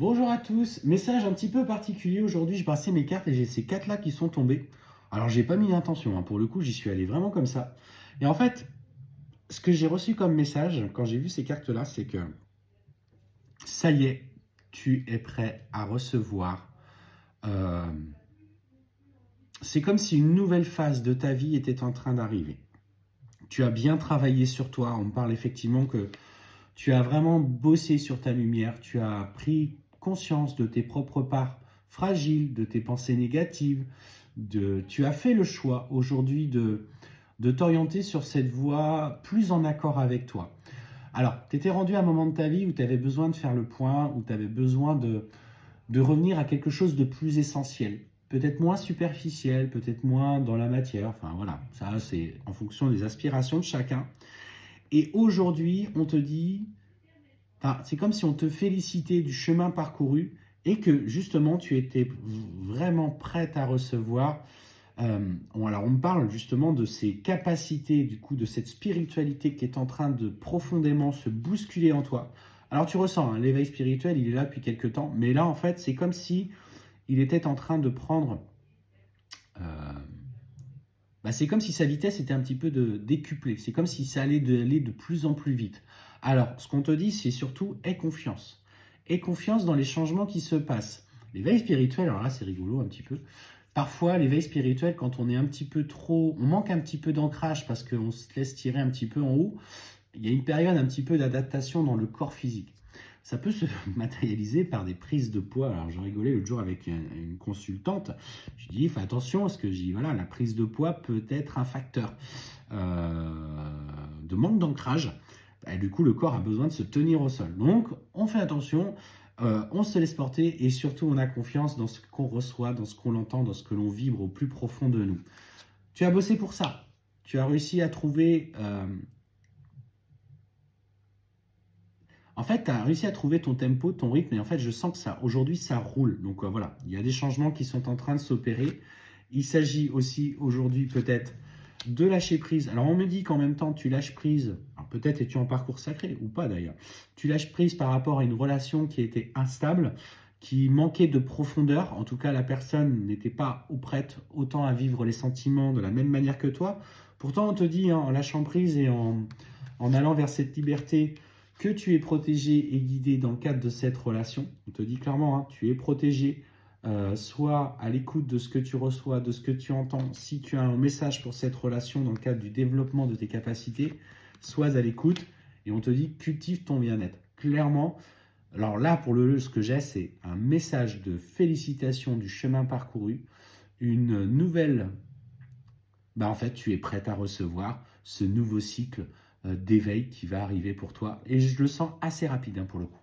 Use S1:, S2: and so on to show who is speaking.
S1: Bonjour à tous, message un petit peu particulier aujourd'hui, je passais mes cartes et j'ai ces quatre là qui sont tombées. Alors j'ai pas mis d'intention, pour le coup j'y suis allé vraiment comme ça. Et en fait, ce que j'ai reçu comme message quand j'ai vu ces cartes là, c'est que ça y est, tu es prêt à recevoir. euh, c'est comme si une nouvelle phase de ta vie était en train d'arriver. Tu as bien travaillé sur toi, on me parle effectivement que tu as vraiment bossé sur ta lumière, tu as pris conscience de tes propres parts fragiles, de tes pensées négatives, tu as fait le choix aujourd'hui de t'orienter sur cette voie plus en accord avec toi. Alors, tu étais rendu à un moment de ta vie où tu avais besoin de faire le point, où tu avais besoin de revenir à quelque chose de plus essentiel. Peut-être moins superficiel, peut-être moins dans la matière, enfin voilà, ça c'est en fonction des aspirations de chacun. Et aujourd'hui, on te dit, c'est comme si on te félicitait du chemin parcouru et que justement tu étais vraiment prête à recevoir. Alors on me parle justement de ces capacités, du coup, de cette spiritualité qui est en train de profondément se bousculer en toi. Alors tu ressens, l'éveil spirituel, il est là depuis quelques temps, mais là en fait c'est comme si il était en train de prendre. euh, c'est comme si sa vitesse était un petit peu décuplée. C'est comme si ça allait aller de plus en plus vite. Alors, ce qu'on te dit, c'est surtout aie confiance. Aie confiance dans les changements qui se passent. L'éveil spirituel, alors là, c'est rigolo un petit peu. Parfois, l'éveil spirituel, quand on est un petit peu trop, on manque un petit peu d'ancrage parce qu'on se laisse tirer un petit peu en haut, il y a une période un petit peu d'adaptation dans le corps physique. Ça peut se matérialiser par des prises de poids. Alors, j'ai rigolé l'autre jour avec une consultante. Je dis, fais attention, parce que voilà, la prise de poids peut être un facteur de manque d'ancrage. Et du coup, le corps a besoin de se tenir au sol. Donc, on fait attention, on se laisse porter et surtout, on a confiance dans ce qu'on reçoit, dans ce qu'on entend, dans ce que l'on vibre au plus profond de nous. Tu as bossé pour ça. Tu as réussi à trouver. En fait, tu as réussi à trouver ton tempo, ton rythme, et en fait, je sens que ça, aujourd'hui, ça roule. Donc voilà, il y a des changements qui sont en train de s'opérer. Il s'agit aussi aujourd'hui peut-être de lâcher prise. Alors on me dit qu'en même temps, tu lâches prise, alors peut-être es-tu en parcours sacré, ou pas d'ailleurs, tu lâches prise par rapport à une relation qui était instable, qui manquait de profondeur. En tout cas, la personne n'était pas ou prête autant à vivre les sentiments de la même manière que toi. Pourtant, on te dit, en lâchant prise et en allant vers cette liberté, que tu es protégé et guidé dans le cadre de cette relation. On te dit clairement, tu es protégé, soit à l'écoute de ce que tu reçois, de ce que tu entends, si tu as un message pour cette relation dans le cadre du développement de tes capacités, sois à l'écoute et on te dit cultive ton bien-être. Clairement, alors là, pour ce que j'ai, c'est un message de félicitations du chemin parcouru, une nouvelle. En fait, tu es prête à recevoir ce nouveau cycle d'éveil qui va arriver pour toi. Et je le sens assez rapide pour le coup.